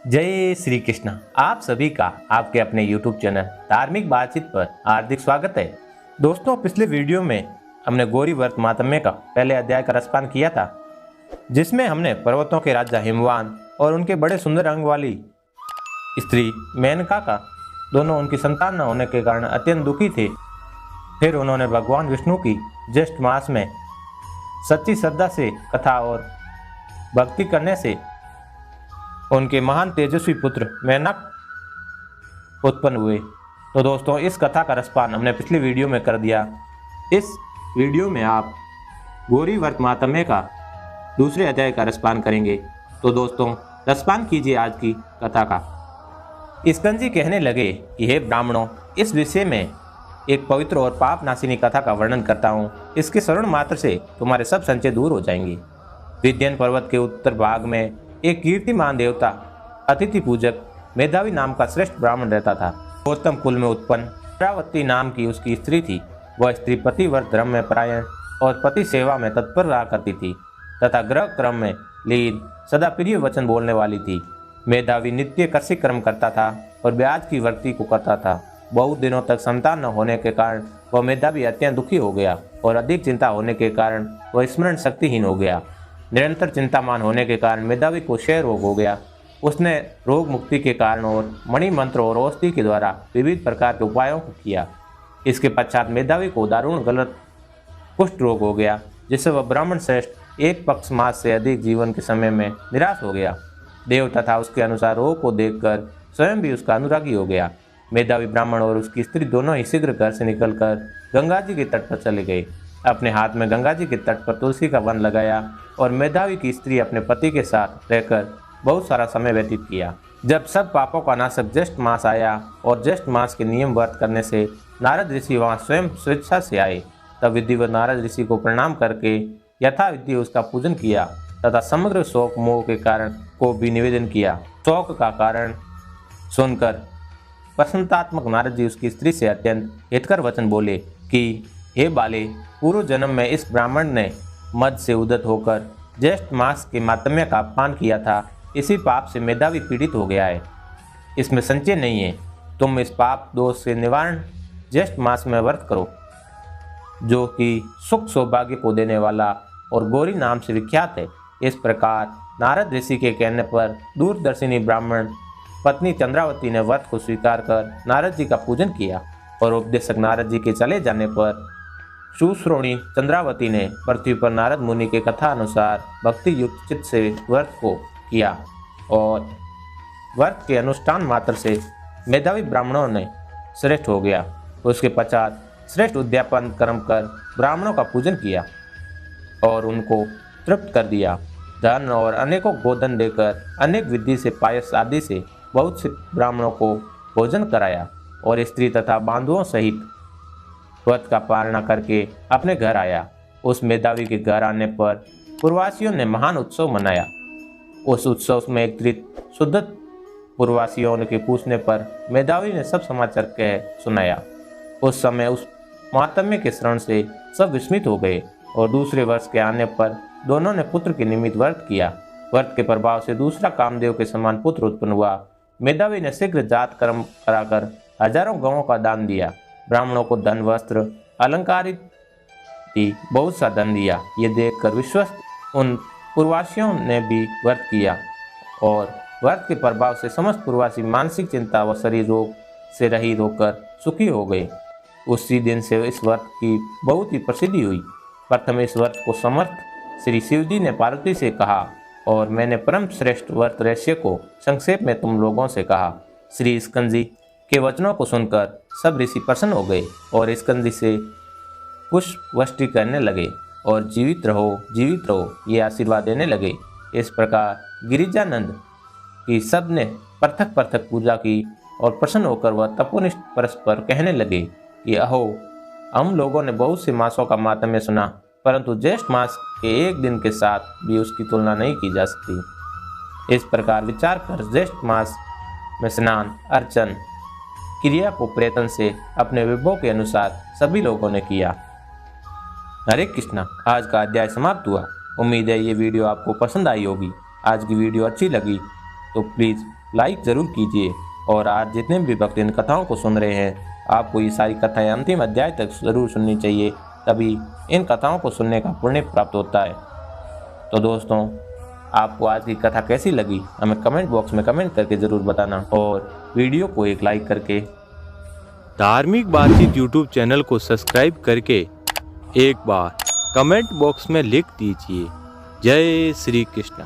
जय श्री कृष्ण। आप सभी का आपके अपने YouTube चैनल धार्मिक बातचीत पर हार्दिक स्वागत है। दोस्तों, पिछले वीडियो में हमने गौरी व्रत महात्म्य का पहले अध्याय का रसपान किया था, जिसमें हमने पर्वतों के राजा हिमवान और उनके बड़े सुंदर अंग वाली स्त्री मेनका का दोनों उनकी संतान न होने के कारण अत्यंत दुखी थे। फिर उन्होंने भगवान विष्णु की ज्येष्ठ मास में सच्ची श्रद्धा से कथा और भक्ति करने से उनके महान तेजस्वी पुत्र मेनक उत्पन्न हुए। तो दोस्तों, इस कथा का रसपान हमने पिछली वीडियो में कर दिया। इस वीडियो में आप गौरी व्रत महात्म्य का दूसरे अध्याय का रसपान करेंगे। तो दोस्तों, रसपान कीजिए आज की कथा का। स्कंद जी कहने लगे कि हे ब्राह्मणों, इस विषय में एक पवित्र और पाप नाशिनी कथा का वर्णन करता हूँ। इसके श्रवण मात्र से तुम्हारे सब संचय दूर हो जाएंगे। विद्यन पर्वत के उत्तर भाग में एक कीर्तिमान देवता अतिथि पूजक मेधावी नाम का श्रेष्ठ ब्राह्मण रहता था। गौतम कुल में उत्पन्न चंद्रावती नाम की उसकी स्त्री थी। वह स्त्री पतिव्रत धर्म में परायण और पति सेवा में तत्पर रहा करती थी तथा ग्रह क्रम में लीन सदा प्रिय वचन बोलने वाली थी। मेधावी नित्य कृषि कर्म करता था और ब्याज की वृत्ति को करता था। बहुत दिनों तक संतान न होने के कारण वह मेधावी अत्यंत दुखी हो गया और अधिक चिंता होने के कारण वह स्मरण शक्तिहीन हो गया। निरंतर चिंतामान होने के कारण मेधावी को क्षय रोग हो गया। उसने रोग मुक्ति के कारण और मणि मंत्र और औषधि के द्वारा विविध प्रकार के उपायों को किया। इसके पश्चात मेधावी को दारुण गलत कुष्ठ रोग हो गया, जिससे वह ब्राह्मण श्रेष्ठ एक पक्ष मास से अधिक जीवन के समय में निराश हो गया। देव तथा उसके अनुसार रोग को देखकर स्वयं भी उसका अनुरागी हो गया। मेधावी ब्राह्मण और उसकी स्त्री दोनों ही शीघ्र घर से निकलकर गंगा जी के तट पर चले गए। अपने हाथ में गंगा जी के तट पर तुलसी का वन लगाया और मेधावी की स्त्री अपने पति के साथ रहकर बहुत सारा समय व्यतीत किया। जब सब पापों का नाशक ज्येष्ठ मास आया और ज्येष्ठ मास के नियम व्रत करने से नारद ऋषि वहाँ स्वयं स्वेच्छा से आए, तब विधिवत नारद ऋषि को प्रणाम करके यथाविधि उसका पूजन किया तथा समग्र शोक मोह के कारण को भी निवेदन किया। शोक का कारण सुनकर प्रसन्नतात्मक नारद जी उसकी स्त्री से अत्यंत हितकर वचन बोले कि हे बाले, पूर्व जन्म में इस ब्राह्मण ने मद से उदत होकर ज्येष्ठ मास के महात्म्य का अपमान किया था। इसी पाप से मेधावी पीड़ित हो गया है। इसमें संचय नहीं है। तुम इस पाप दोष से निवारण ज्येष्ठ मास में व्रत करो, जो कि सुख सौभाग्य को देने वाला और गौरी नाम से विख्यात है। इस प्रकार नारद ऋषि के कहने पर दूरदर्शिनी ब्राह्मण पत्नी चंद्रावती ने व्रत को स्वीकार कर नारद जी का पूजन किया और उपदेशक नारद जी के चले जाने पर सुश्रोणी चंद्रावती ने पृथ्वी पर नारद मुनि के कथा अनुसार भक्ति युक्त चित्त से व्रत को किया और व्रत के अनुष्ठान मात्र से मेधावी ब्राह्मणों ने श्रेष्ठ हो गया। उसके पश्चात श्रेष्ठ उद्यापन कर्म कर ब्राह्मणों का पूजन किया और उनको तृप्त कर दिया। धन और अनेकों गोधन देकर अनेक विधि से पायस आदि से बहुत से ब्राह्मणों को भोजन कराया और स्त्री तथा बांधुओं सहित व्रत का पालना करके अपने घर आया। उस मेधावी के घर आने पर पूर्ववासियों ने महान उत्सव मनाया। उस उत्सव में एकत्रित शुद्ध पूर्ववासियों के पूछने पर मेधावी ने सब समाचार कह सुनाया। उस समय उस महात्म्य के श्रवण से सब विस्मित हो गए और दूसरे वर्ष के आने पर दोनों ने पुत्र के निमित्त व्रत किया। व्रत के प्रभाव से दूसरा कामदेव के समान पुत्र उत्पन्न हुआ। मेधावी ने शीघ्र जात कर्म कराकर हजारों गौों का दान दिया। ब्राह्मणों को धन वस्त्र अलंकारित बहुत सा धन दिया। ये देखकर विश्वस्त उन पूर्ववासियों ने भी व्रत किया और व्रत के प्रभाव से समस्त पूर्ववासी मानसिक चिंता व शरीर रोग से रहित होकर सुखी हो गए। उसी दिन से इस व्रत की बहुत ही प्रसिद्धि हुई। प्रथम इस व्रत को समर्थ श्री शिवजी ने पार्वती से कहा और मैंने परम श्रेष्ठ व्रत रहस्य को संक्षेप में तुम लोगों से कहा। श्री स्कंद जी के वचनों को सुनकर सब ऋषि प्रसन्न हो गए और स्कंद जी से पुष्प वृष्टि करने लगे और जीवित रहो ये आशीर्वाद देने लगे। इस प्रकार गिरिजानंद की सब ने पृथक पृथक पूजा की और प्रसन्न होकर वह तपोनिष्ठ परस्पर कहने लगे कि अहो, हम लोगों ने बहुत से मासों का महात्म्य सुना, परंतु ज्येष्ठ मास के एक दिन के साथ भी उसकी तुलना नहीं की जा सकती। इस प्रकार विचार कर ज्येष्ठ मास में स्नान अर्चन क्रिया को प्रयत्न से अपने विभव के अनुसार सभी लोगों ने किया। हरे कृष्णा। आज का अध्याय समाप्त हुआ। उम्मीद है ये वीडियो आपको पसंद आई होगी। आज की वीडियो अच्छी लगी तो प्लीज़ लाइक ज़रूर कीजिए। और आज जितने भी भक्त इन कथाओं को सुन रहे हैं, आपको ये सारी कथाएं अंतिम अध्याय तक ज़रूर सुननी चाहिए, तभी इन कथाओं को सुनने का पुण्य प्राप्त होता है। तो दोस्तों, आपको आज की कथा कैसी लगी हमें कमेंट बॉक्स में कमेंट करके ज़रूर बताना, और वीडियो को एक लाइक करके धार्मिक बातचीत यूट्यूब चैनल को सब्सक्राइब करके एक बार कमेंट बॉक्स में लिख दीजिए, जय श्री कृष्ण।